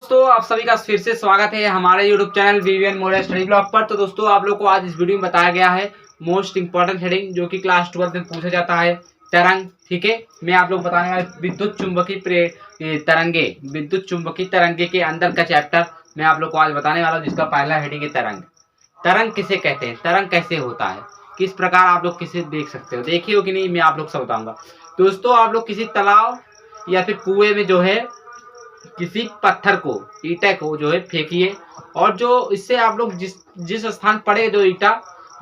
दोस्तों आप सभी का फिर से स्वागत है हमारे YouTube channel VVN mode study blog पर। तो दोस्तों आप लोग को आज इस वीडियो में बताया गया है मोस्ट इंपॉर्टेंट हेडिंग जो कि क्लास 12 में पूछा जाता है, तरंग। ठीक है, मैं आप लोग बताने वाला विद्युत चुंबकीय तरंगे के अंदर का चैप्टर मैं आप लोग को आज बताने वाला हूँ, जिसका पहला हेडिंग है तरंग। तरंग किसे कहते हैं, तरंग कैसे होता है, किस प्रकार आप लोग किसे देख सकते हो, देखिए हो कि नहीं, मैं आप लोग से बताऊंगा। दोस्तों आप लोग किसी तालाब या फिर कुएं में जो है किसी पत्थर को, ईटा को जो है फेंकिए, और जो इससे आप लोग जिस स्थान पड़े जो ईटा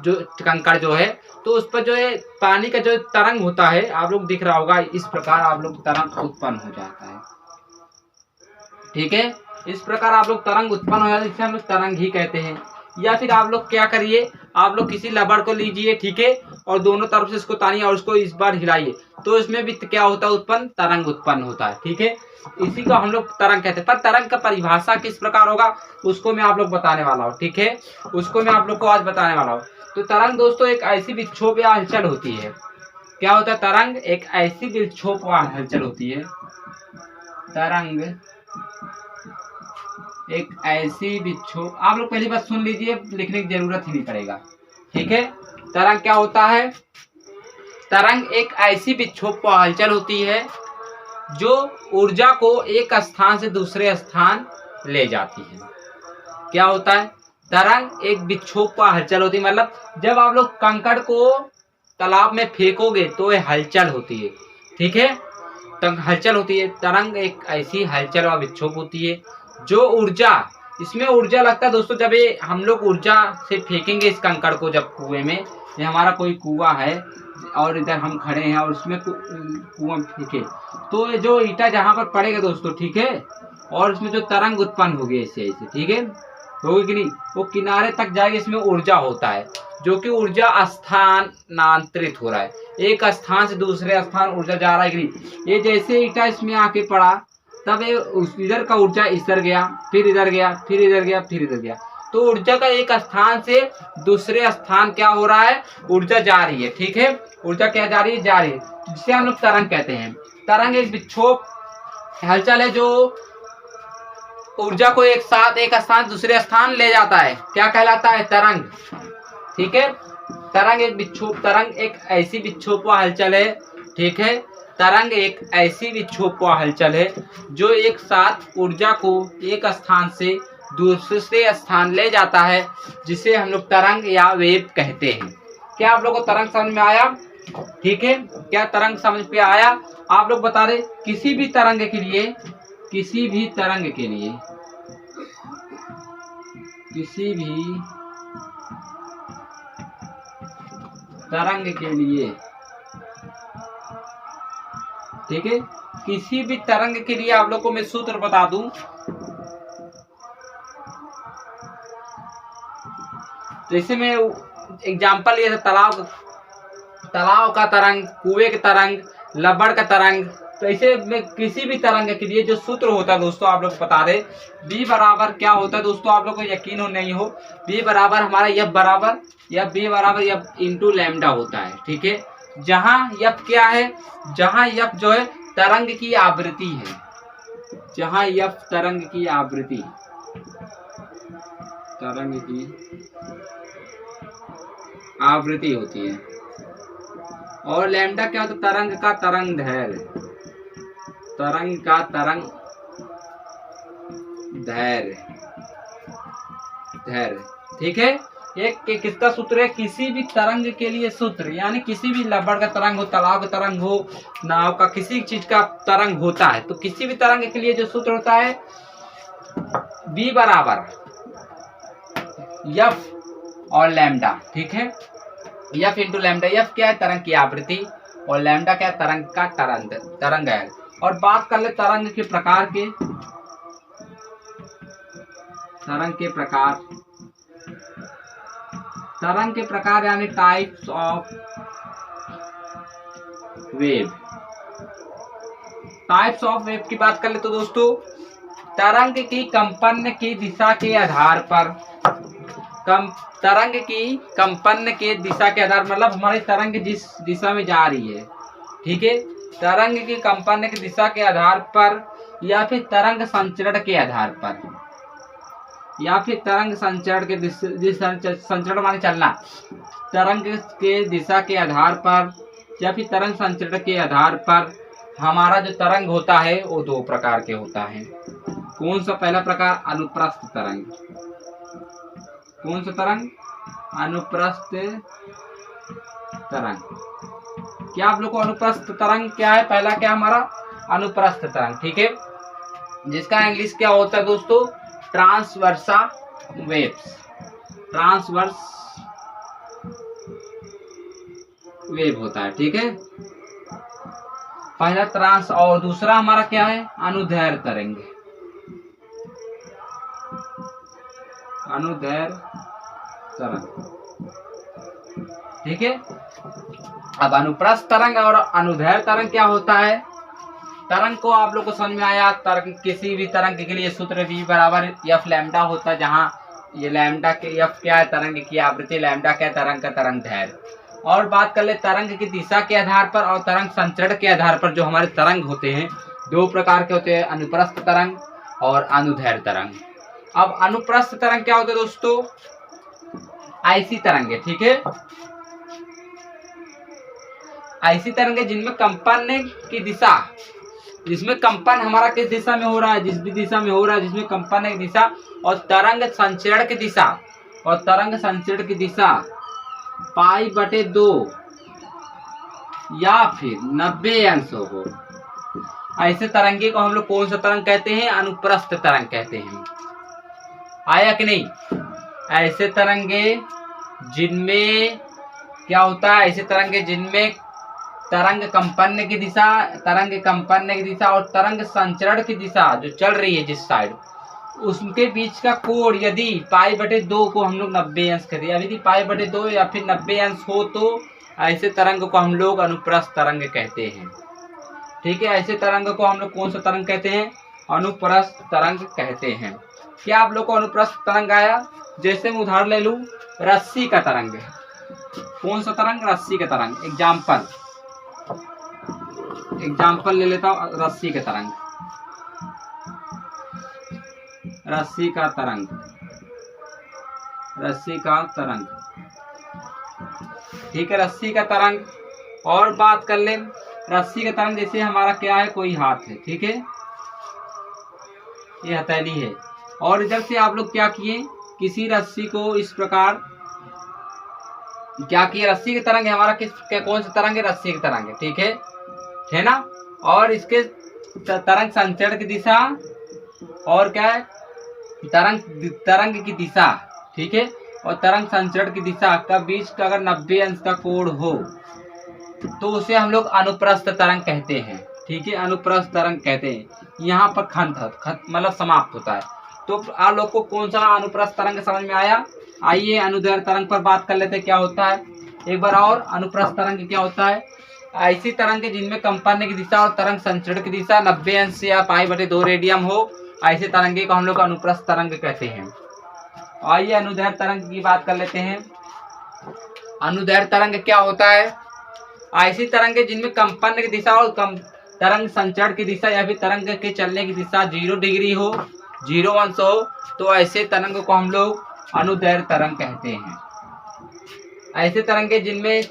जो कंकड़ जो है, तो उस पर जो है पानी का जो तरंग होता है आप लोग दिख रहा होगा, इस प्रकार आप लोग तरंग उत्पन्न हो जाता है। ठीक है, इस प्रकार आप लोग तरंग उत्पन्न हो जाता है, इसे हम लोग तरंग ही कहते हैं। या फिर आप लोग क्या करिए, आप लोग किसी रबड़ को लीजिए, ठीक है, और दोनों तरफ से इसको तानिए और उसको इस बार हिलाइए, तो इसमें भी क्या होता है, उत्पन्न तरंग उत्पन्न होता है। ठीक है, इसी को हम लोग तरंग कहते हैं। पर तरंग का परिभाषा किस प्रकार होगा उसको मैं आप लोग बताने वाला हूँ। ठीक है, उसको मैं आप लोग को आज बताने वाला हूँ। तो तरंग दोस्तों एक ऐसी विक्षोभ या हलचल होती है। क्या होता है, तरंग एक ऐसी विक्षोभ या हलचल होती है। तरंग एक ऐसी विक्षोभ, आप लोग पहली बात सुन लीजिए, लिखने की जरूरत ही नहीं पड़ेगा। ठीक है, तरंग क्या होता है, तरंग एक ऐसी विक्षोभ या हलचल होती है जो ऊर्जा को एक स्थान से दूसरे स्थान ले जाती है। क्या होता है, तरंग एक विक्षोभ या हलचल होती है, मतलब जब आप लोग कंकड़ को तालाब में फेंकोगे तो ये हलचल होती है। ठीक है, तो हलचल होती है। तरंग एक ऐसी हलचल व विक्षोभ होती है जो ऊर्जा, इसमें ऊर्जा लगता है दोस्तों, जब ये हम लोग ऊर्जा से फेंकेंगे इस कंकड़ को, जब कुएं में, ये हमारा कोई कुआं है और इधर हम खड़े हैं और उसमें कुआं फेंके, तो ये जो ईटा जहां पर पड़ेगा दोस्तों, ठीक है, और उसमें जो तरंग उत्पन्न होगी ऐसे ऐसे, ठीक है, होगी कि नहीं, वो किनारे तक जाएगी। इसमें ऊर्जा होता है, जो कि ऊर्जा स्थानांतरित हो रहा है, एक स्थान से दूसरे स्थान ऊर्जा जा रहा है कि नहीं। ये जैसे ईटा इसमें आके पड़ा, तब ये इधर का ऊर्जा इधर गया, फिर इधर गया, फिर इधर गया, फिर इधर गया, तो ऊर्जा का एक स्थान से दूसरे स्थान क्या हो रहा है, ऊर्जा जा रही है। ठीक है, ऊर्जा क्या जा रही है, जा रही है, जिसे हम लोग तरंग कहते हैं। तरंग एक विक्षोभ हलचल है जो ऊर्जा को एक साथ एक स्थान दूसरे स्थान ले जाता है, क्या कहलाता है, तरंग। ठीक है, तरंग एक विक्षोभ, तरंग एक ऐसी विक्षोभ व हलचल है। ठीक है, तरंग एक ऐसी विक्षोभ व हलचल है जो एक साथ ऊर्जा को एक स्थान से दूसरे स्थान ले जाता है, जिसे हम लोग तरंग या वेव कहते हैं। क्या आप लोगों को तरंग समझ में आया? ठीक है, क्या तरंग समझ में आया? आप लोग बता रहे किसी भी तरंग के लिए, किसी भी तरंग के लिए, किसी भी तरंग के लिए, ठीक है, किसी भी तरंग के लिए आप लोग को मैं सूत्र बता दूं, जैसे मैं एग्जांपल लिया था, तालाब का तरंग, कुएं का तरंग, रबड़ का तरंग, तो ऐसे में किसी भी तरंग के लिए जो सूत्र होता है दोस्तों, आप लोग बता रहे बी बराबर क्या होता है दोस्तों, आप लोग को यकीन हो नहीं हो, बी बराबर हमारा एफ बराबर या बी बराबर एफ इंटू लैम्डा होता है। ठीक है, जहां एफ क्या है, जहां एफ जो है तरंग की आवृत्ति है, जहां एफ तरंग की आवृत्ति, तरंग की आवृत्ति होती है, और लैम्डा क्या होता है, तरंग का तरंग दैर्घ्य, तरंग का तरंग दैर्घ्य। ठीक है, एक किसका सूत्र है, किसी भी तरंग के लिए सूत्र, यानी किसी भी रबड़ का तरंग हो, तालाब का तरंग हो, नाव का, किसी चीज का तरंग होता है, तो किसी भी तरंग के लिए जो सूत्र होता है बी बराबर एफ और लैम्डा। ठीक है, एफ इंटू लैम्डा, एफ क्या है, तरंग की आवृत्ति, और लैम्डा क्या है, तरंग का तरंग है। और बात कर ले तरंग के प्रकार के, तरंग के प्रकार, तरंग के प्रकार यानी types of wave. Types of wave की बात कर ले तो दोस्तों, तरंग की कंपन की दिशा के आधार पर, तरंग की कंपन के दिशा के आधार, मतलब हमारी तरंग जिस दिशा में जा रही है, ठीक है, तरंग की कंपन की दिशा के आधार पर या फिर तरंग संचरण के आधार पर, या फिर तरंग संचरण के संचरण माने चलना, तरंग के दिशा के आधार पर या फिर तरंग संचरण के आधार पर हमारा जो तरंग होता है वो दो प्रकार के होता है। कौन सा? पहला प्रकार अनुप्रस्थ तरंग। कौन सा तरंग? अनुप्रस्थ तरंग। क्या आप लोग को अनुप्रस्थ तरंग क्या है? पहला क्या हमारा अनुप्रस्थ तरंग, ठीक है, जिसका इंग्लिश क्या होता है दोस्तों? ट्रांसवर्सा वेव्स। ट्रांसवर्स वेव होता है, ठीक है, पहला ट्रांस। और दूसरा हमारा क्या है? अनुदैर्घ्य तरंग। अनुदैर्घ्य तरंग, ठीक है। अब अनुप्रस्थ तरंग और अनुदैर्घ्य तरंग क्या होता है? तरंग को आप लोग को समझ में आया? तरंग, किसी भी तरंग के लिए सूत्र V बराबर एफ लैम्डा होता है, जहाँ ये लैम्डा के एफ क्या है? तरंग की आवृत्ति, लैम्डा क्या है? तरंग का तरंग दैर्घ्य। और बात कर ले तरंग की दिशा के आधार पर और तरंग संचरण के आधार पर जो हमारे तरंग होते हैं दो प्रकार के होते हैं, अनुप्रस्थ तरंग और अनुदैर्घ्य तरंग। अब अनुप्रस्थ तरंग क्या होते हैं दोस्तों? ऐसी तरंगे, ठीक है, ऐसी तरंगे जिनमें कंपन की दिशा, जिसमें कंपन हमारा किस दिशा में हो रहा है? जिस भी दिशा में हो रहा है जिसमें कंपन की दिशा और तरंग संचरण की दिशा, और तरंग संचरण की दिशा π/2 या फिर 90 अंश हो, ऐसे तरंगे को हम लोग कौन सा तरंग कहते हैं? अनुप्रस्थ तरंग कहते हैं। आया कि नहीं? ऐसे तरंगे जिनमें क्या होता है? ऐसे तरंगे जिनमें तरंग कंपन की दिशा, तरंग कंपन की दिशा और तरंग संचरण की दिशा जो चल रही है जिस साइड, उसके बीच का कोण यदि π/2 को हम लोग 90 अंश कहते हैं। यदि π/2 या फिर 90 अंश हो तो ऐसे तरंग को हम लोग अनुप्रस्थ तरंग कहते हैं, ठीक है। ऐसे तरंग को हम लोग कौन सा तरंग कहते हैं? अनुप्रस्थ तरंग कहते हैं। क्या आप लोग को अनुप्रस्थ तरंग आया? जैसे मैं उदाहरण ले लूं, रस्सी का तरंग। कौन सा तरंग? रस्सी का तरंग। एग्जाम्पल ले लेता हूं, रस्सी का तरंग। रस्सी का तरंग, रस्सी का तरंग, ठीक है, रस्सी का तरंग। और बात कर ले रस्सी का तरंग, जैसे हमारा क्या है? कोई हाथ है, ठीक है, ये हथेली है, और इधर से आप लोग क्या किए? किसी रस्सी को इस प्रकार क्या किए? रस्सी की तरंग है हमारा, कौन सा तरंग है? रस्सी की तरंग है, ठीक है ना। और इसके तरंग संचरण की दिशा और क्या है? तरंग की दिशा, ठीक है, और तरंग संचरण की दिशा का बीच का अगर 90 अंश का कोण हो तो उसे हम लोग अनुप्रस्थ तरंग कहते हैं, ठीक है, अनुप्रस्थ तरंग कहते हैं। यहाँ पर खंड मतलब समाप्त होता है। तो आप लोग को कौन सा अनुप्रस्थ तरंग समझ में आया? आइए अनुदैर्घ्य तरंग पर बात कर लेते हैं, क्या होता है एक बार और। अनुप्रस्थ तरंग क्या होता है? ऐसी तरंग जिनमें कंपन की दिशा और तरंग संचरण की दिशा 90 अंश या π/2 रेडियन हो, ऐसे तरंगे को हम लोग अनुप्रस्थ तरंग कहते हैं। आइए अनुदैर्घ्य तरंग की बात कर लेते हैं। अनुदैर्घ्य तरंग क्या होता है? ऐसी तरंगे जिनमें कंपन की दिशा और तरंग संचरण की दिशा या फिर तरंग के चलने की दिशा 0 डिग्री हो, 0 अंश हो, तो ऐसे तरंग को हम लोग अनुदैर्घ्य तरंग कहते हैं। ऐसे तरंगे जिनमें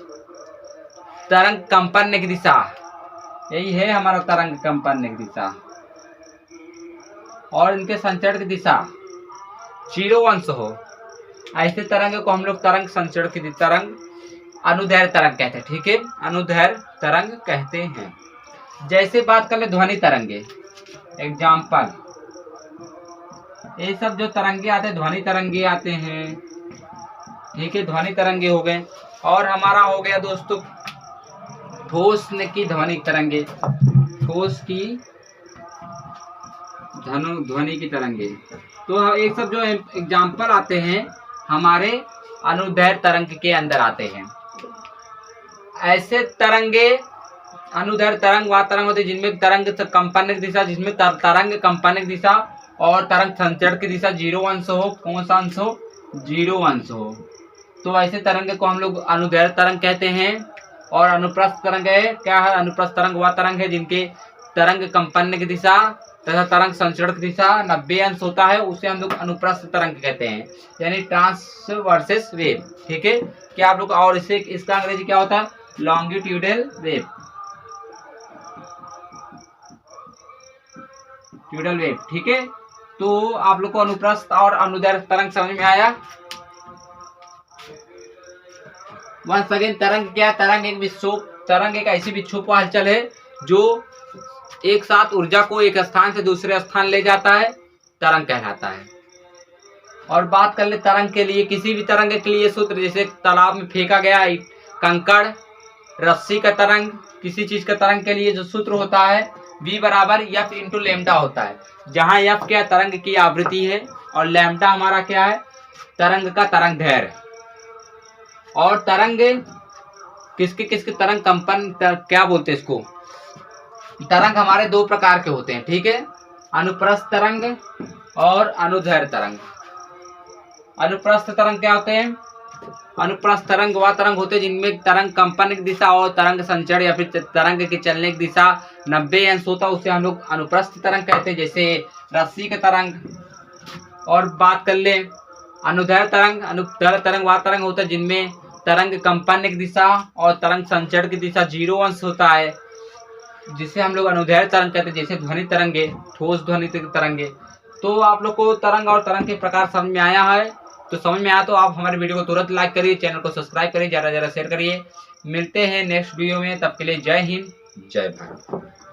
तरंग कंपन की दिशा, यही है हमारा तरंग कंपन की दिशा, और इनके संचरण की दिशा 0 अंश हो, ऐसे तरंग को हम लोग तरंग संचरण की तरंग अनुदैर्घ्य तरंग कहते हैं, ठीक है, अनुदैर्घ्य तरंग कहते हैं। जैसे बात कर ले ध्वनि तरंगे, एग्जाम्पल, ये सब जो तरंगे आते हैं ध्वनि तरंगे आते हैं, ठीक है, ध्वनि तरंगे हो गए। और हमारा हो गया दोस्तों ठोस की ध्वनि तरंगे, ठोस की ध्वनि की तरंगे। तो एक सब जो एग्जाम्पल आते हैं हमारे अनुदैर्घ्य तरंग के अंदर आते हैं। ऐसे तरंगे अनुदैर्घ्य तरंग वह तरंग होती है जिनमें तरंग कंपन की दिशा, जिसमें तरंग कंपन की दिशा और तरंग संचरण की दिशा 0 अंश हो। कौन सा अंश हो? 0 अंश हो। तो ऐसे तरंग को हम लोग अनुदैर्घ्य तरंग कहते हैं। और अनुप्रस्थ तरंग है क्या है? अनुप्रस्थ तरंग वह तरंग है जिनके तरंग कंपन की दिशा तथा तरंग संचरण की दिशा 90 अंश होता है, उसे हम लोग अनुप्रस्थ तरंग कहते हैं, यानी ट्रांसवर्सेस वेव। ठीक है, क्या आप लोग, और इसे इसका अंग्रेजी क्या होता है, लॉन्गिट्यूडल वेव, ट्यूडल वेव। ठीक है, तो आप लोग को अनुप्रस्थ और अनुदैर्घ्य तरंग समझ में आया। वंस अगेन, तरंग क्या है, तरंग एक ऐसी विक्षोभ हलचल है जो एक साथ ऊर्जा को एक स्थान से दूसरे स्थान ले जाता है, तरंग कहलाता है। और बात कर ले तरंग के लिए, किसी भी तरंग के लिए सूत्र, जैसे तालाब में फेंका गया कंकड़, रस्सी का तरंग, किसी चीज का तरंग के लिए जो सूत्र होता है v बराबर एफ इंटू लेमडा होता है, जहां एफ क्या तरंग की आवृत्ति है और लेमडा हमारा क्या है, तरंग का तरंग दैर्घ्य। और तरंग किसके तरंग कंपन क्या बोलते हैं इसको, तरंग हमारे दो प्रकार के होते हैं। ठीक है, अनुप्रस्थ तरंग और अनुदैर्घ्य तरंग। अनुप्रस्थ तरंग क्या होते हैं, अनुप्रस्थ तरंग वह तरंग होते हैं जिनमें तरंग कंपन की दिशा और तरंग संचरण या फिर तरंग के चलने की दिशा 90 अंश होता है, उसे हम लोग अनुप्रस्थ तरंग कहते हैं, जैसे रस्सी का तरंग। और बात कर ले अनुदैर्घ्य तरंग, अनुदैर्घ्य तरंग वह तरंग होता है जिनमें तरंग कंपन की दिशा और तरंग संचरण की दिशा 0 अंश होता है, जिसे हम लोग अनुदैर्घ्य तरंग कहते हैं, जैसे ध्वनि तरंगे, ठोस ध्वनि तरंगे। तो आप लोग को तरंग और तरंग के प्रकार समझ में आया है। तो समझ में आया तो आप हमारे वीडियो को तुरंत लाइक करिए, चैनल को सब्सक्राइब करिए, ज़्यादा से ज़्यादा शेयर करिए। मिलते हैं नेक्स्ट वीडियो में, तब के लिए जय हिंद, जय भारत।